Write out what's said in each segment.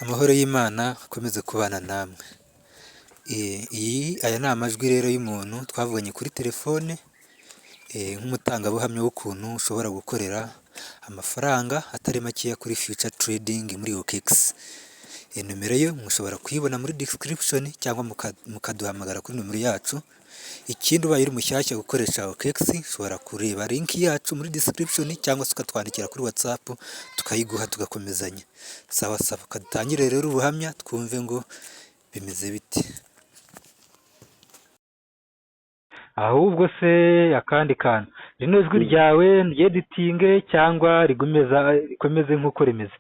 Amahoro y'Imana akomeze kubana namwe. Aya ni amajwi rero y'umuntu twavuganye kuri telefone nk'umutangabuhamya w'ukuntu ushobora gukorera amafaranga atari makeya kuri Future Trading muri OKX. Nomero yo mushobora kuyibona muri description cyangwa mukaduhamagara kuri nomero yacu. Ikindi ubaye uri mushyashya gukoresha OKX ushobora kureba link yacu muri description cyangwa se ukatwandikira kuri WhatsApp tukayiguha tugakomezanya. Sawa sawa, kadutangire rero ubuhamya twumve ngo bimeze bite. Ahubwo se akandi kantu rino jwi ryawe ryeditinge cyangwa rikomeze nk'uko rimeze?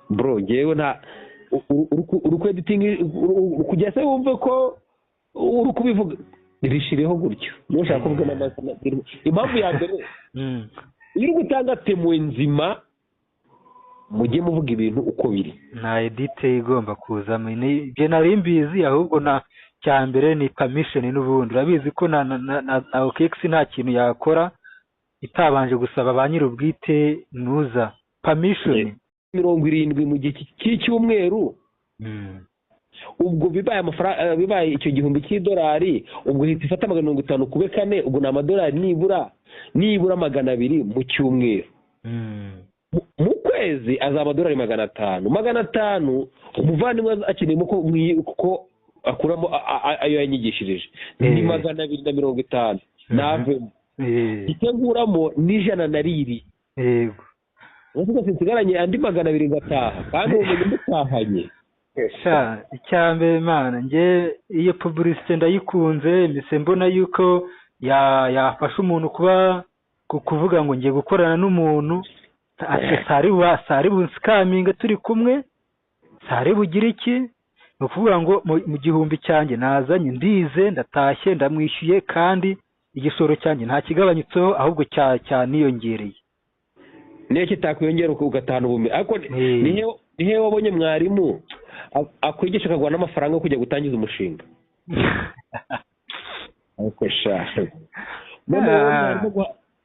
Bro ngewe nta uri kweditinga kujya se wumve ko uri kubivuga rishireho gutyo nushaka kuvuga n'amazina impamvu ya mbere iri gutanga temwe nzima mujye muvuga ibintu uko biri nta edite igomba kuzamo ibyo nari mbizi ahubwo na cyambere ni permission n'ubundi urabizi ko na OKX nta kintu yakora itabanje gusaba ba nyir'ubwite nuza permission 70 mu gihe cy'icyumweru ubwo bibaye amafaranga bibaye icyo gihumbi cy'idolari ubwo hita ifata 50 kube kane ubwo na amadolari nibura 200 mu cyumweru mu kwezi azaba amadolari 500 umuvandimwe akeneye ko akuramo ayo yanyigishirije ni 250 navemo iteguramo n'ijana na riri yego uvuga sinsigaranye andi 200 ngataha kandi umenye mutahanye icyambere mana nge iyo publicité ndayikunze mise mbona yuko yafasha umuntu kuvuga ngo ngiye gukorana n'umuntu sari bunscaminga turi kumwe sari bugira iki ukuvuga ngo mu gihumbi cyanjye nazanye ndize ndatashye ndamwishyuye kandi igishoro cyanjye nta kigabanyitseho ahubwo niyongereye niyo kitakwiyongera ugatahana ubumenyi ariko nihe wabonye mwarimu akwigisha akagwa n'amafaranga yo kujya gutangiza umushinga ariko shaka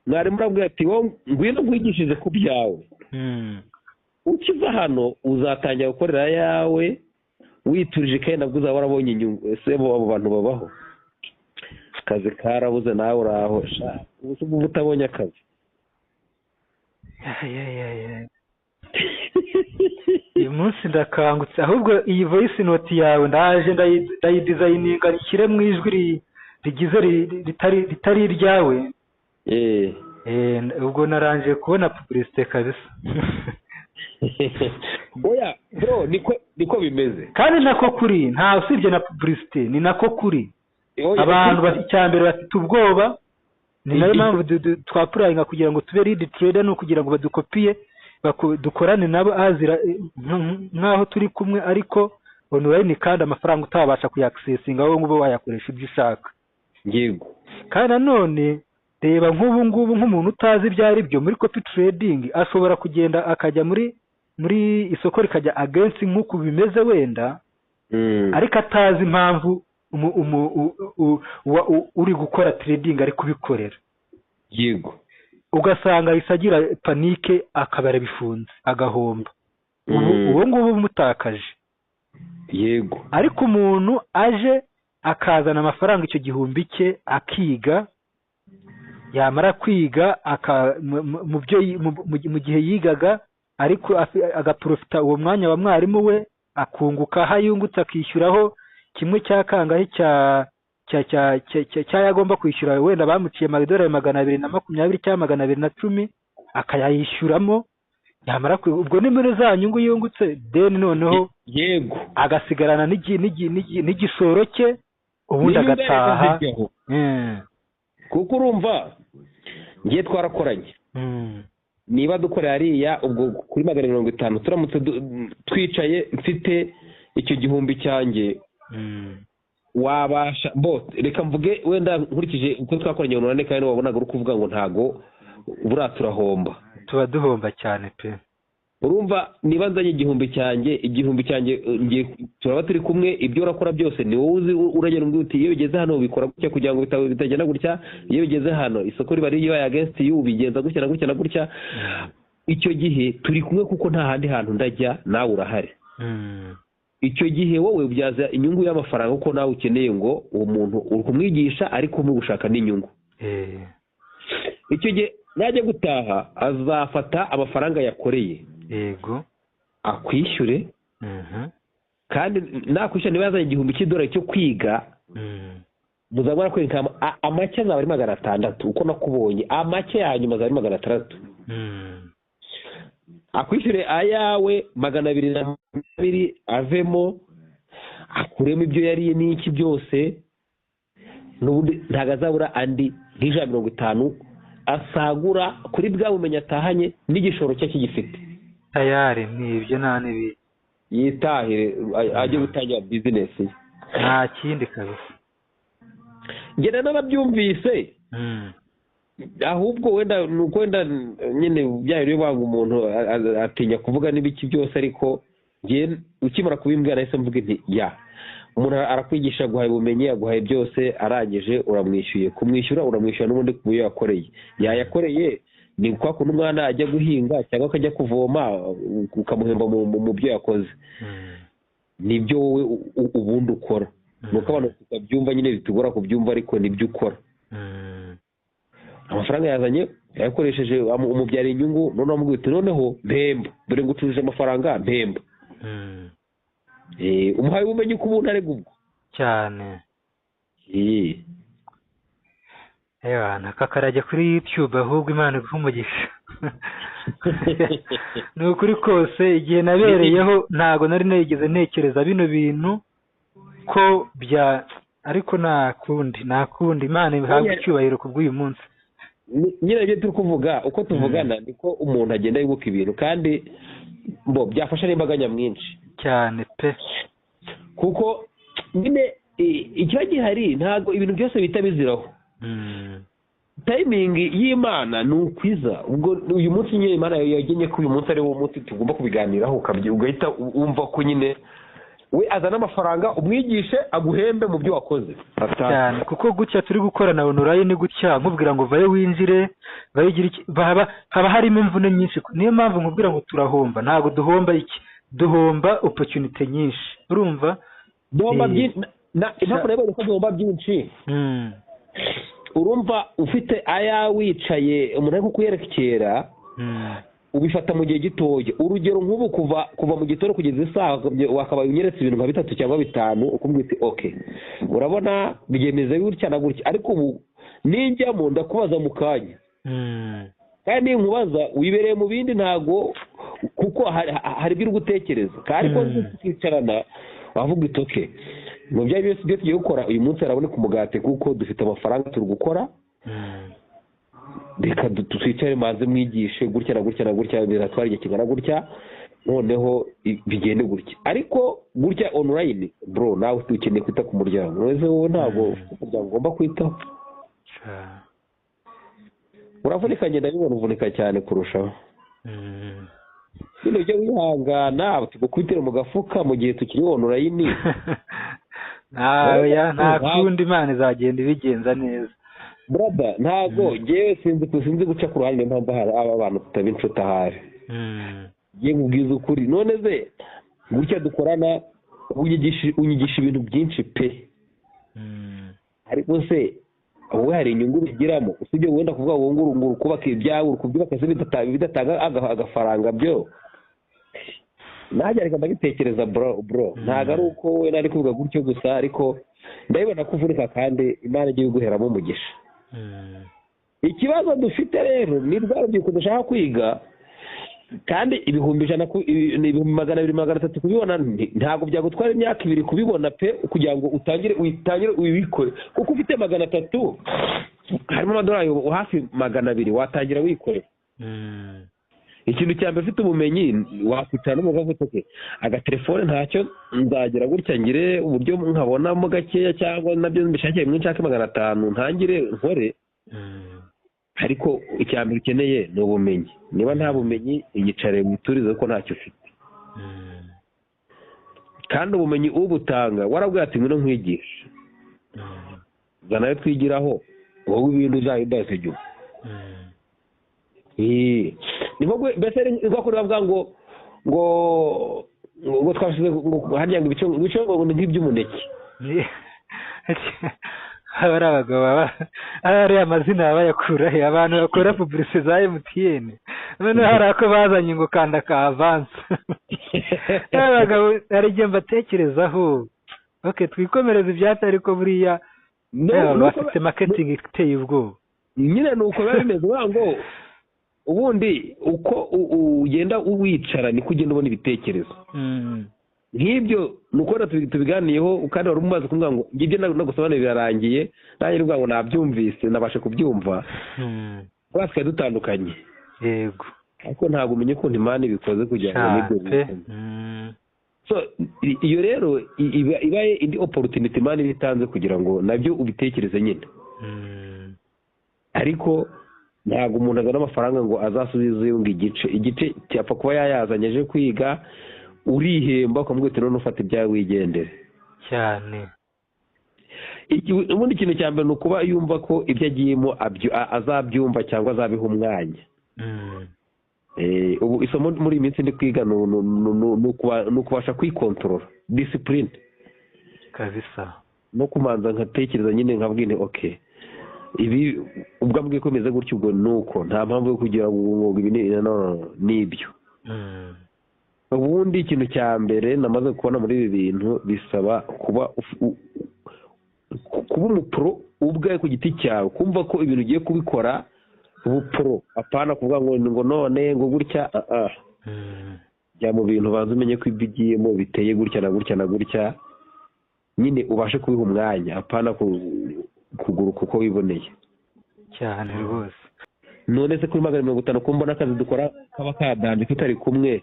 mwarimu arabwira ati ngwino nkwigishije ku byawe ukiva hano uzatangira gukorera yawe witurije kandi nabwo uzaba warabonye inyungu ese abo bantu babaho akazi karabuze nawe uraho ubu utabonye akazi uyu munsi ndakangutse ahubwo iyi voice note yawe ndaje ndayidesigninga nshyire mu ijwi rigize ritari iryawe ubwo naranje kubona publicité kabisa oya bro niko bimeze kandi nako kuri nta usibye na publicité ni nako kuri abantu bacyambere bafite ubwoba ni nayo mpamvu twapurayinga kugira ngo tube lead trader no kugira ngo badukopiye dukorane nabo azira nkaho turi kumwe ariko online kandi amafaranga utabasha kuyaccessinga wowe ngo wayakoresha ibyo ushaka yego kandi nanone reba nk'ubu ngubu nk'umuntu utazi ibyo ari byo muri copy trading ashobora kugenda akajya muri isoko rikajya against nk'uko bimeze wenda ariko atazi impamvu uri gukora trading ari kubikorera yego ugasanga isagira panike akabara bifunze agahomba uwo ngubu mutakaje yego ariko umuntu aje akazana amafaranga icyo gihumbi cye akiga yamara kwiga mu gihe yigaga ariko agaprofita uwo mwanya wa mwarimu we akunguka aho yungutse akishyuraho kimwe cya kangahe cyagomba kwishyura wenda bamuciye amadolari 220 cyangwa 210 akayayishyuramo yamara ubwo ni muri za nyungu yungutse then noneho yego agasigarana n'igishoro cye ubundi agataha kuko urumva ngiye twarakoranye niba dukorera hariya ubwo kuri 250 turamutse twicaye mfite icyo gihumbi cyanjye wabasha reka mvuge wenda nkurikije uko twakoranye umunani kandi wabonaga uri kuvuga ngo ntago buraturahomba tuba duhomba cyane pe urumva niba nzanye igihumbi cyanjye turaba turi kumwe ibyo urakora byose ni wowe uzi uragenda umbwira uti iyo bigeze hano ubikora gutya kugira ngo bitagenda gutya iyo bigeze hano isoko riba riri against you ubigenza gutya na gutya na gutya icyo gihe turi kumwe kuko nta handi hantu ndajya nawe urahari. Icyo gihe wowe ubyaza inyungu y'amafaranga kuko nawe ukeneye ngo uwo muntu uri kumwigisha ariko uri gushaka n'inyungu. Icyo gihe najya gutaha azafata amafaranga yakoreye yego akwishyure, kandi nakwishyura niba yazanye $1,000 cyo kwiga, muzabona kwereka amake azaba ari 600 uko nakubonye, amake yanyuma azaba ari 600. Akwishyure ayawe 220 avemo, akuremo ibyo yariye n'iki byose, n'ubundi ntago azabura andi $150 asagura kuri bwa bumenyi atahanye n'igishoro cye kigifite. tayari n'ibyo nta nibi Yitahire ajye gutangira business ye. nta kindi kabisa. Ngenda narabyumvise. Ahubwo wenda nuko wenda nyine byayo ryo banga umuntu atinya kuvuga n'ibiki byose, ariko ngiye ukimara kubimbwira nahise mvuga nti ya umuntu arakwigisha guhaye ubumenyi, aguhaye byose, arangije uramwishyuye. Kumwishyura uramwishyura n'ubundi ku byo yakoreye. Yayakoreye ni kwa kuno umwana ajya guhinga cyangwa akajya kuvoma ukamuhemba mu byo yakoze. Nibyo wowe ubundi ukora. Nuko abantu tukabyumva nyine bitugora kubyumva, ariko nibyo ukora. Amafaranga yazanye yakoresheje umubyara inyungu, none amubwira noneho mpemba, dore ngucuruje amafaranga mpemba. Umuhaye ubumenyi ku muntu arega ubwo cyane. Nakakarajya kuri YouTube, ahubwo Imana iguhe umugisha. Ni ukuri kose igihe nabereyeho ntago nari narigeze ntekereza bino bintu ko bya, ariko nta kundi Imana ihabwa icyubahiro kubw'uyu munsi. Nyine ibyo turi kuvuga uko tuvugana niko umuntu agenda yibuka ibintu, kandi byafasha n'imbaga nyamwinshi cyane pe, kuko nyine ikiba gihari ntago ibintu byose bihita biziraho. Timing y'Imana ni ukwiza. Ubwo uyu munsi nyine Imana yagenye ko uyu munsi ari wo munsi tugomba kubiganiraho, ugahita wumva ko nyine we azana amafaranga umwigishe aguhembe mu byo wakoze cyane. Kuko gutya turi gukorana online ni gutya nkubwira ngo vaye winjire bayigira iki, haba harimo imvune nyinshi. Niyo mpamvu nkubwira ngo turahomba. Ntago duhomba iki, duhomba opportunity nyinshi, urumva? Duhomba byinshi impamvu rero ko duhomba byinshi. Urumva ufite aya wicaye umuntu ari kuyerekera, ubifata mu gihe gitoya. Urugero nk'ubu kuva mu gitondo kugeza isaha wakaba unyeretse ibintu nka 3 cyangwa 5 ukumbwite okay, urabona bigemeze gutya na gutya, ariko ubu ninjyamo ndakubaza mu kanya, kandi nkubaza wibereye mu bindi ntago, kuko hari biri gutekereza kandi ko tukicarana wavuga iti okay, mu bya byose byo tugiye gukora uyu munsi araboneka umugate kuko dufite amafaranga turi gukora, reka twicare maze mwigishe gutya na gutya na gutya, biratwara igihe kingana gutya, noneho bigende gutya. Ariko gutya online bro, nawe ukeneye kwita ku muryango. Wese wowe ntabwo umuryango ugomba kwitaho. Uravunika, ngenda bibona uvunika cyane kurushaho. Bino byo wihangana tugukwitira mu gafuka mu gihe tukiri online. Nta kundi Imana izagenda ibigenza neza. Brother, ntago ngewe sinzi guca ku ruhande mpamvu aba bantu tutaba inshuti ahari. Ngiye nkubwiza ukuri, none ze gutya dukorana unyigisha ibintu byinshi pe. Ariko se wowe hari inyungu bigiramo, usibye wenda kuvuga ngo nguru kubaka ibyawe ukubyubaka se bidatanga agafaranga byo. Najya reka ndabitekereza bro, ntago ari uko we nari kuvuga gutyo gusa, ariko ndabibona kuvunika kandi Imana igiye guheramo umugisha. Ikibazo dufite rero ni rwa rubyiruko dushaka kwiga, kandi ibihumbi 200-300 kubibona ntabwo byagutwara imyaka 2 kubibona pe, kugira ngo utangire ubikore, kuko ufite 300 harimo amadolari hafi 200 watangira wikore. Ikintu cyambere ufite ubumenyi wakwitana n'umugabo utoke agatelefone ntacyo nzagira gutya ngire uburyo nkabonamo gakeya, cyangwa nabyo mbishakiye mwinshake 500 ntangire nkore. Ariko icyambere ukeneye ni ubumenyi. Niba nta bumenyi yicare mwiturize ko ntacyo ufite. Kandi ubumenyi ubutanga warabwiye ati ngwino nkwigisha, zanayo twigiraho wowe ibintu uzahindase jyo. ni nko mbese nko kuri bavuga ngo twashize harya ngo ibice ngo ni nk'iby'umuneke. aba ari abagabo ariya amazina baba bayakura he? Abantu bakora publicité za MTN noneho hari ako bazanye ngo kanda ka avance. Abagabo hari igihe mbatekerezaho twikomereza ibyatsi ariko buriya bafite marketing iteye ubwoba. Nyine ni uko biba bimeze ngo ubundi uko ugenda wicara niko ugenda ubona ibitekerezo nk'ibyo. ni uko tubiganiyeho kandi wari umaze kumbwira ngo ngibyo nagusobanurira birarangiye, nanjye nibwo ngo nabyumvise nabashe kubyumva, twasigaye dutandukanye. Yego, ariko ntabwo umenye ukuntu Imana ibikoze kugira ngo nibyo. So iyo rero ibaye indi opportunity Imana itanze kugira ngo nabyo ubitekereze nyine. Ariko ntabwo umuntu agana amafaranga ngo azasubize ngo igice cyapfa kuba yayazanye aje kwiga, urihemba ukamwita none ufata ibyawe wigendere cyane. Ubundi ikintu cya mbere ni ukuba yumva ko ibyo agiyemo azabyumva cyangwa azabiha umwanya. Ubu isomo muri iyi minsi ndi kwiga ni ukubasha kwikontorora, disipurine kabisa, no kumanza nkatekereza nyine nkabwine ibi ubwo mbwiye ko bimeze gutyo, ubwo ni uko nta mpamvu yo kugira ngo ibi ni ibyo. Ubundi ikintu cya mbere namaze kubona muri ibi bintu bisaba kuba umupro ubwawe ku giti cyawe, kumva ko ibintu ugiye kubikora ubupro, apana kuvuga ngo none ngo gutya. Jya mu bintu banza umenye ko ibyo ugiyemo biteye gutya na gutya na gutya, nyine ubashe kubiha umwanya, apana kuguruka uko wiboneye cyane rwose. None se kuri 50 ko mbona akazi dukora kaba kadanje tutari kumwe,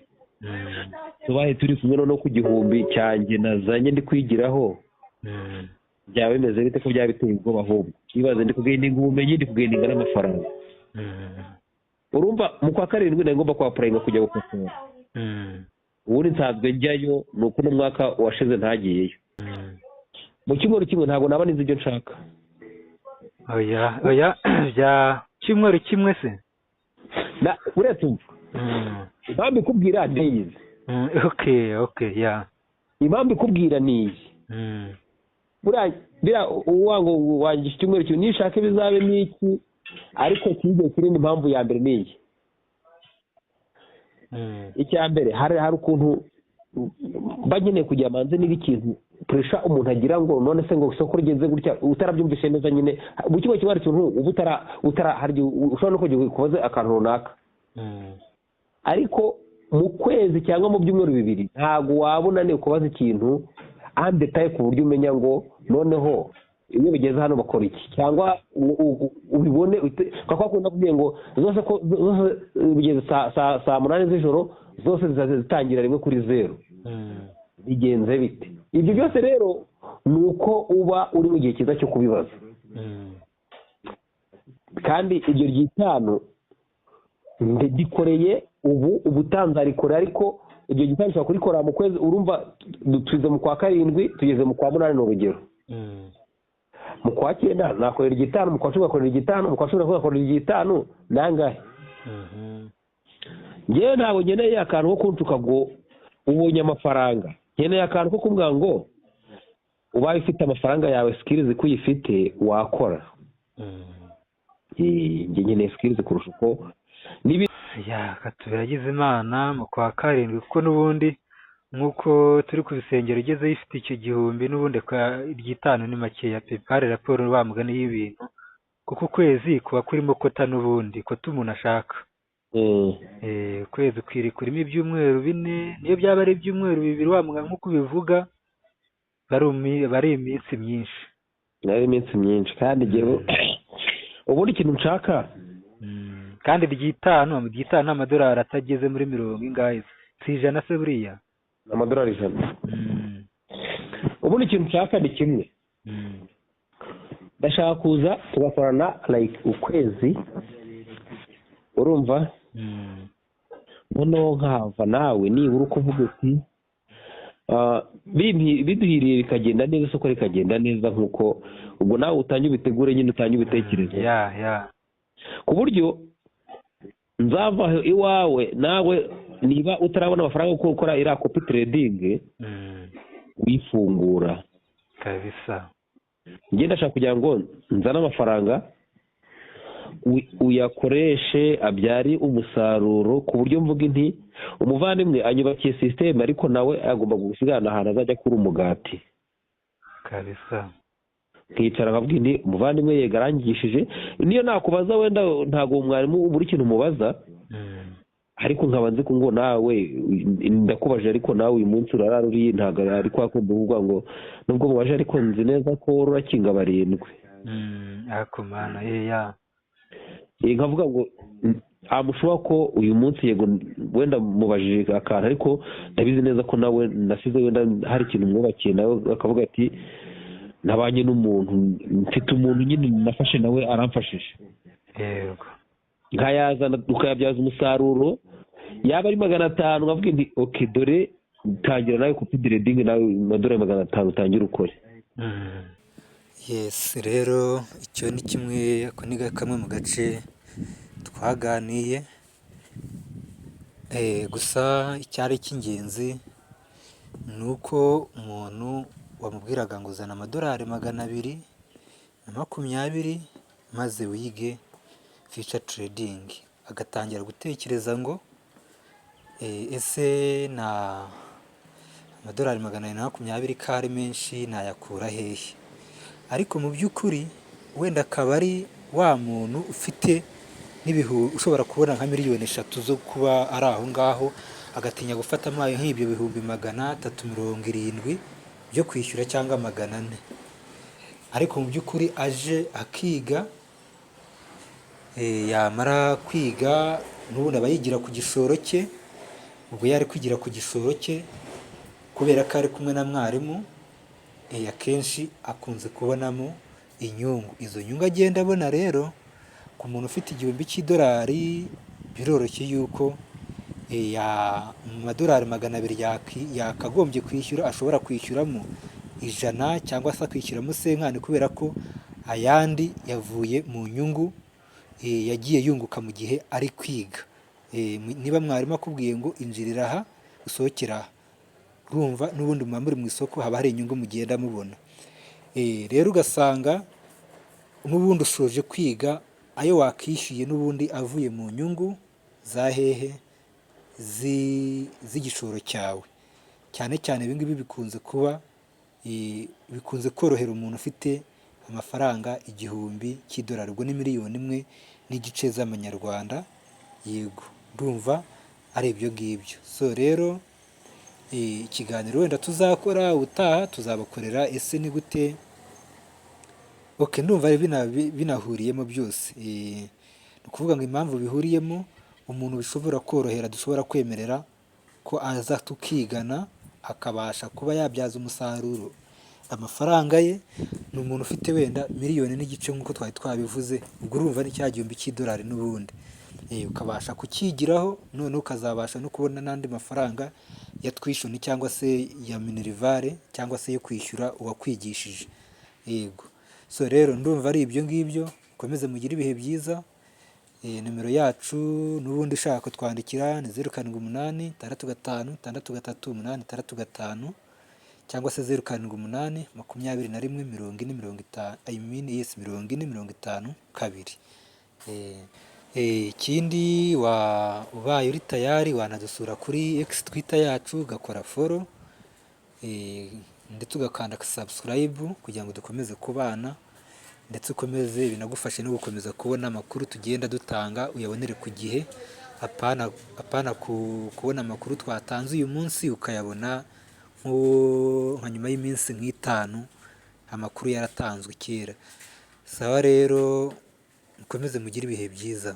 tubaye turi kumwe no ku gihumbi cyanjye nazanye ndi kwigiraho, byaba bimeze bite ko byaba biteye ubwoba ahubwo kibaze ndi kugendinga ubumenyi, ndi kugendinga n'amafaranga. Urumva mu kwa karindwi nari ngomba kwapurayinga kujya gukosora, ubundi nsanzwe njyayo, ni uko n'umwaka washize ntagiyeyo. Mu cyumweru kimwe ntabwo naba nizi ibyo nshaka. Oya bya cyumweru kimwe se uretse umva impamvu ikubwira ntiyizi. Impamvu ikubwira niyi buriya uwango wangisha icyumweru kimwe nishaka ibizabe n'iki, ariko kigiye kirindi. Impamvu ya mbere niyi. Icya mbere hari ukuntu mba nkeneye kugira manze niba ikintu puresha umuntu agira ngo none se ngo isoko rigenze gutya utarabyumvise neza, nyine mu kigo kiba hari ikintu uba hari ushobora no kugira kubaza akantu runaka, ariko mu kwezi cyangwa mu byumweru bibiri ntabwo wabona niyo kubaza ikintu andetaye ku buryo umenya ngo noneho iyo bigeze hano bakora iki, cyangwa ubibone kakakunda kubwiye ngo zose bigeze saa 8 z'ijoro zose zitangira rimwe kuri 0. Bigenze bite? Ibyo byose rero ni uko uba uri mu gihe cyiza cyo kubibaza. Kandi iryo ry'itanu ndikoreye ubutanza rikora, ariko iryo gitanu cyo kurikora mu kwezi, urumva tuze mu kwa karindwi tugeze mu kwa 8 n'urugero. Mu kwa 9 nakorera igitanu, mu kwa 10 nakorera igitanu, mu kwa 11 nakorera igitanu, nangahe? Ngewe ntabwo ngeneye akantu ko kuntuka ngo ubonye amafaranga, ngeneye akantu ko kumbwira ngo ubaye ufite amafaranga yawe, skills ko uyifite wakora. Nge ngeneye skills kurusha uko katubiragize Imana mu kwa karindwi, kuko n'ubundi nk'uko turi ku bisengero ugeze ifite icyo gihumbi, n'ubundi iry'itanu ni makeya pe. Pare raporo bamugane y'ibintu, kuko ukwezi kuba kurimo kota, n'ubundi kota umuntu ashaka. Ukwezi kurimo ibyumweru 4, niyo byaba ari ibyumweru 2 wamuga nk'uko ubivuga, bari iminsi myinshi. Nari iminsi myinshi kandi ngewe ubundi ikintu nshaka, kandi iry'itanu amadolari atageze muri 40 ingahe, si 100 se buriya amadolari 100. Ubundi ikintu nshaka ni kimwe, ndashaka kuza tugakorana like ukwezi, urumva? Noneho nkava nawe nibura uko uvuga uti biduhiriye bikagenda neza, isoko rikagenda neza nk'uko ubwo nawe utangiye ubitegure, nyine utangiye ubitekereza. Yeah. Ku buryo nzava iwawe nawe niba utarabona amafaranga yo gukora iriya kopi trading wifungura kabisa. njye ndashaka kugira ngo nzane amafaranga uyakoreshe abyari umusaruro ku buryo mvuga inti umuvandimwe anyubakiye sisiteme ariko nawe agomba gusigana ahantu azajya akura umugati kabisa. nkicara nkavuga inti umuvandimwe yega arangishije niyo nakubaza wenda ntabwo mwarimu buri kintu umubaza ariko nkaba nzi ko ngo nawe ndakubaje ariko nawe uyu munsi urarara uri ntabwo ari kwa kumva uvuga ngo nubwo mubaje ariko nzi neza ko urakinga barindwi ariko mana ya nkavuga ngo amushuba ko uyu munsi yego wenda mubajije akantu ariko ndabizi neza ko nawe nasize wenda hari ikintu mwubakiye nawe akavuga ati nabanye n'umuntu mfite umuntu nyine nafashe nawe aramfashije yego nkayazana ukayabyaza umusaruro yaba ari 500 nkavuga nti okay dore tangira nawe kopi trading nawe amadorari 500 utangira ukore. Yes, rero icyo ni kimwe ako ni kamwe mu gace twaganiye, gusa icyari cy'ingenzi ni uko umuntu wamubwiraga ngo uzana amadorari 220 maze wige future trading, agatangira gutekereza ngo ese na amadorari 220 ko ari menshi nayakura hehe, ariko mu by'ukuri wenda akaba ari wa muntu ufite ushobora kubona nka miliyoni 3 zo kuba ari aho ngaho agatinya gufata amazi nk'ibyo bihumbi 370 byo kwishyura cyangwa 400, ariko mu by'ukuri aje akiga, yamara kwiga n'ubundi aba yigira ku gishoro cye, ubwo yari kwigira ku gishoro cye kubera ko ari kumwe na mwarimu, akenshi akunze kubonamo inyungu. Izo nyungu agenda abona rero ku muntu ufite $1000 biroroshye yuko mu madorari 200 yakagombye kwishyura ashobora kwishyuramo 100 cyangwa se akishyuramo senkani, kubera ko ayandi yavuye mu nyungu yagiye yunguka mu gihe ari kwiga. Niba mwarimu akubwiye ngo injirira aha usohokera aha, urumva n'ubundi muba muri mu isoko haba hari inyungu mugenda mubona. Rero ugasanga n'ubundi ushoje kwiga ayo wakishyuye n'ubundi avuye mu nyungu za hehe z'igishoro cyawe. Cyane cyane ibi ngibi bikunze korohera umuntu ufite amafaranga $1000, ubwo ni $1.5 million z'amanyarwanda. Yego ndumva ari ibyo ngibyo. So rero ikiganiro wenda tuzakora utaha tuzabakorera ese ni gute, ndumva binahuriyemo byose. Ni ukuvuga ngo impamvu bihuriyemo, umuntu bishobora korohera dushobora kwemerera ko aza tukigana akabasha kuba yabyaza umusaruro amafaranga ye, ni umuntu ufite wenda $1.5 million nk'uko twari twabivuze, ubwo urumva ni cya $1000 n'ubundi ukabasha kukigiraho, noneho ukazabasha no kubona n'andi mafaranga ya tuition cyangwa se ya minerivare cyangwa se yo kwishyura uwakwigishije. Yego, so rero ndumva ari ibyo ngibyo. Mukomeze mugire ibihe byiza. Nimero yacu n'ubundi ushaka kutwandikira ni 078 65 63 865 cyangwa se 078 21 40 50. Ikindi ubaye uri tayari wanadusura kuri X Twitter yacu ugakora follow, ndetse ugakanda subscribe kugira ngo dukomeze kubana, ndetse ukomeze binagufashe no gukomeza kubona amakuru tugenda dutanga uyabonere ku gihe, apana kubona amakuru twatanze uyu munsi ukayabona nka nyuma y'iminsi nk'itanu amakuru yaratanzwe kera. Sawa rero mukomeze mugire ibihe byiza.